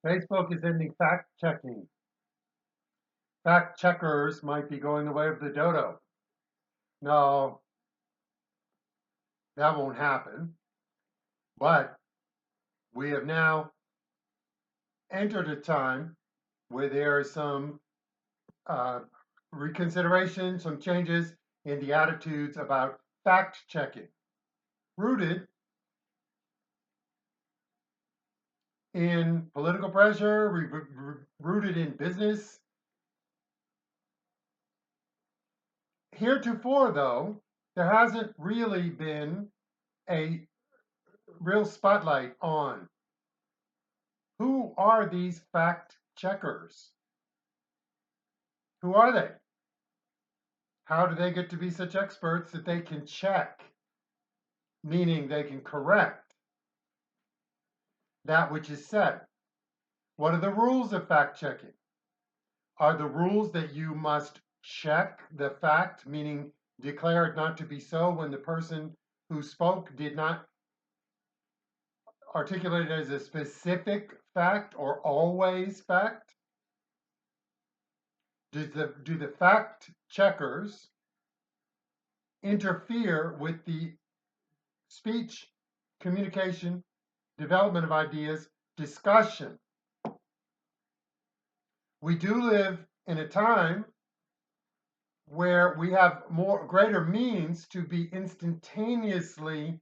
Facebook is ending fact checking. Fact checkers might be going the way of the dodo. No, that won't happen. But we have now entered a time where there is some reconsideration, some changes in the attitudes about fact checking, rooted in political pressure, rooted in business. Heretofore, though, there hasn't really been a real spotlight on who are these fact checkers? Who are they? How do they get to be such experts that they can check, meaning they can correct that which is said? What are the rules of fact checking? Are the rules that you must check the fact, meaning declare it not to be so when the person who spoke did not articulate it as a specific fact or always fact? Do the fact checkers interfere with the speech, communication, development of ideas, discussion? We do live in a time where we have greater means to be instantaneously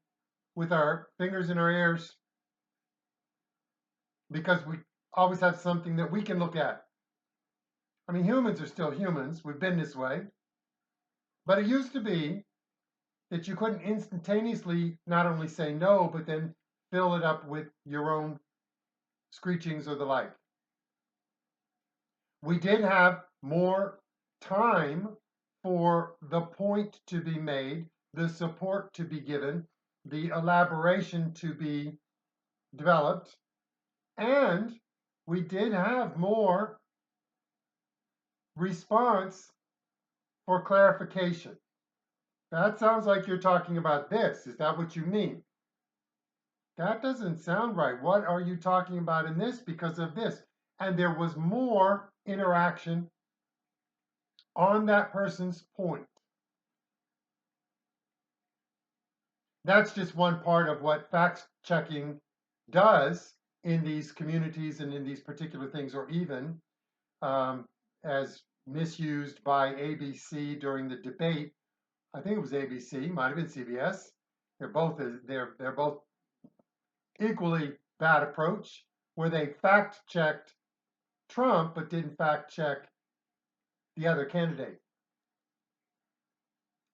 with our fingers in our ears because we always have something that we can look at. I mean, humans are still humans. We've been this way. But it used to be that you couldn't instantaneously not only say no, but then fill it up with your own screechings or the like. We did have more time for the point to be made, the support to be given, the elaboration to be developed, and we did have more response for clarification. That sounds like you're talking about this. Is that what you mean? That doesn't sound right. What are you talking about in this because of this? And there was more interaction on that person's point. That's just one part of what fact checking does in these communities and in these particular things, or even as misused by ABC during the debate. I think it was ABC, might have been CBS. They're both equally bad approach, where they fact checked Trump but didn't fact check the other candidate.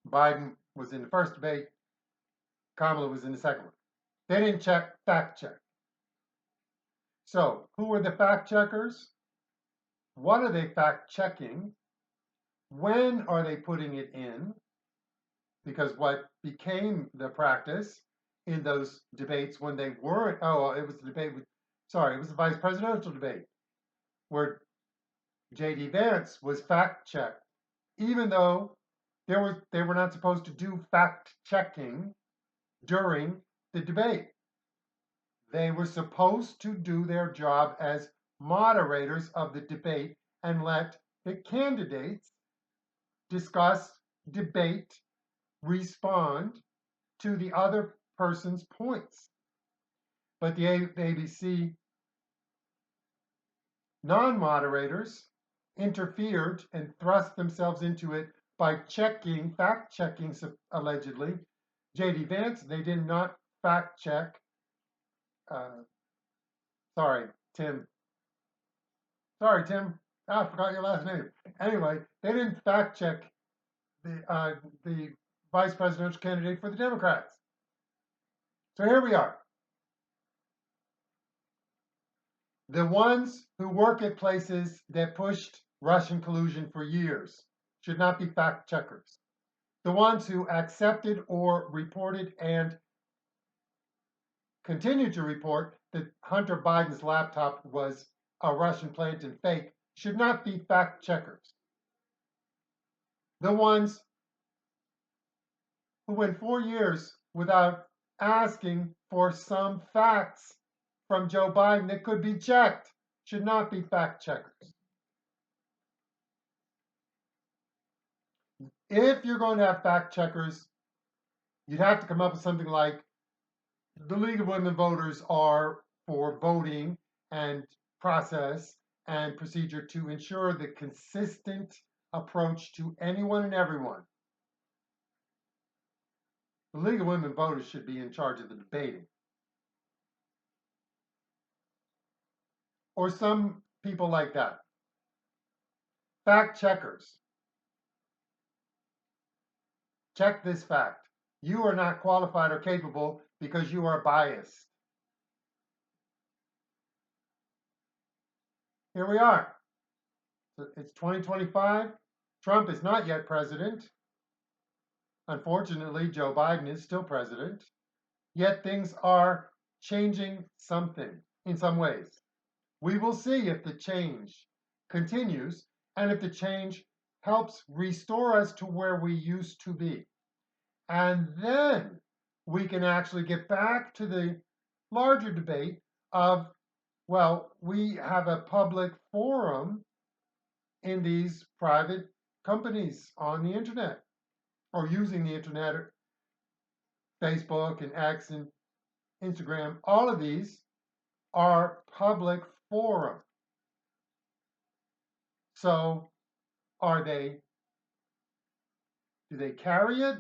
Biden was in the first debate, Kamala was in the second one. They didn't fact check. So, who are the fact checkers? What are they fact checking? When are they putting it in? Because what became the practice in those debates when they weren't, it was the debate with, sorry, it was the vice presidential debate where J.D. Vance was fact checked, even though they were not supposed to do fact checking during the debate. They were supposed to do their job as moderators of the debate and let the candidates discuss, debate, respond to the other person's points. But the ABC non-moderators interfered and thrust themselves into it by fact checking, allegedly. J.D. Vance, they did not fact check. Sorry, Tim. Sorry, Tim. I forgot your last name. Anyway, they didn't fact check the vice presidential candidate for the Democrats. So here we are. The ones who work at places that pushed Russian collusion for years should not be fact checkers. The ones who accepted or reported and continue to report that Hunter Biden's laptop was a Russian plant and fake should not be fact checkers. The ones who went 4 years without asking for some facts from Joe Biden that could be checked. should not be fact checkers. If you're going to have fact checkers, you'd have to come up with something like the League of Women Voters are for voting and process and procedure to ensure the consistent approach to anyone and everyone. The League of Women Voters should be in charge of the debating. Or some people like that. Fact checkers. Check this fact. You are not qualified or capable because you are biased. Here we are. It's 2025. Trump is not yet president. Unfortunately, Joe Biden is still president. Yet things are changing something in some ways. We will see if the change continues and if the change helps restore us to where we used to be. And then we can actually get back to the larger debate of, well, we have a public forum in these private companies on the internet or using the internet, Facebook and X and Instagram. All of these are public forum. So do they carry it,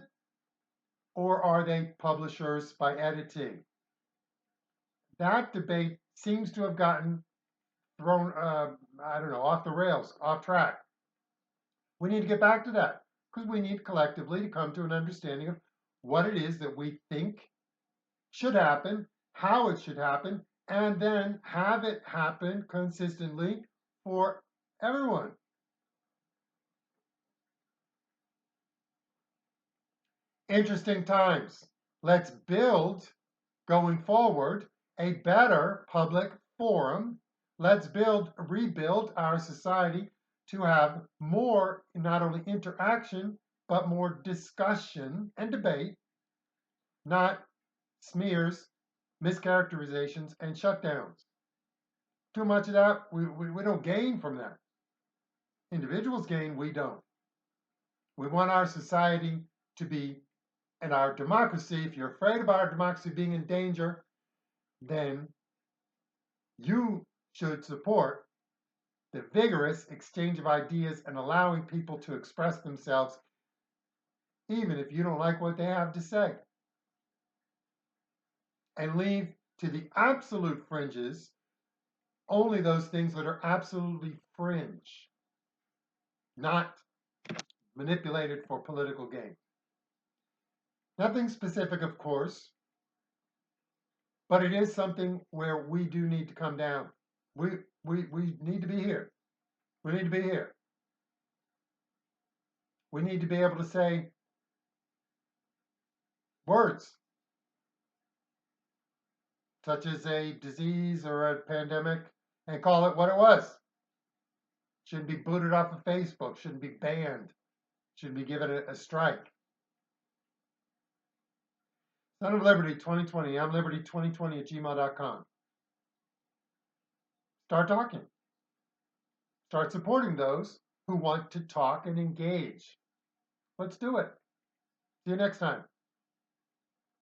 or are they publishers by editing? That debate seems to have gotten thrown, off the rails, off track. We need to get back to that because we need collectively to come to an understanding of what it is that we think should happen, how it should happen, and then have it happen consistently for everyone. Interesting times. Let's build, going forward, a better public forum. Let's rebuild our society to have more, not only interaction, but more discussion and debate, not smears, mischaracterizations, and shutdowns. Too much of that, we don't gain from that. Individuals gain, we don't. We want our society to be, and our democracy, if you're afraid about our democracy being in danger, then you should support the vigorous exchange of ideas and allowing people to express themselves, even if you don't like what they have to say. And leave to the absolute fringes only those things that are absolutely fringe, not manipulated for political gain. Nothing specific, of course, but it is something where we do need to come down. We need to be here. We need to be here. We need to be able to say words such as a disease or a pandemic and call it what it was. Shouldn't be booted off of Facebook, shouldn't be banned, shouldn't be given a strike. Son of Liberty 2020, I'm liberty2020@gmail.com. Start talking. Start supporting those who want to talk and engage. Let's do it. See you next time.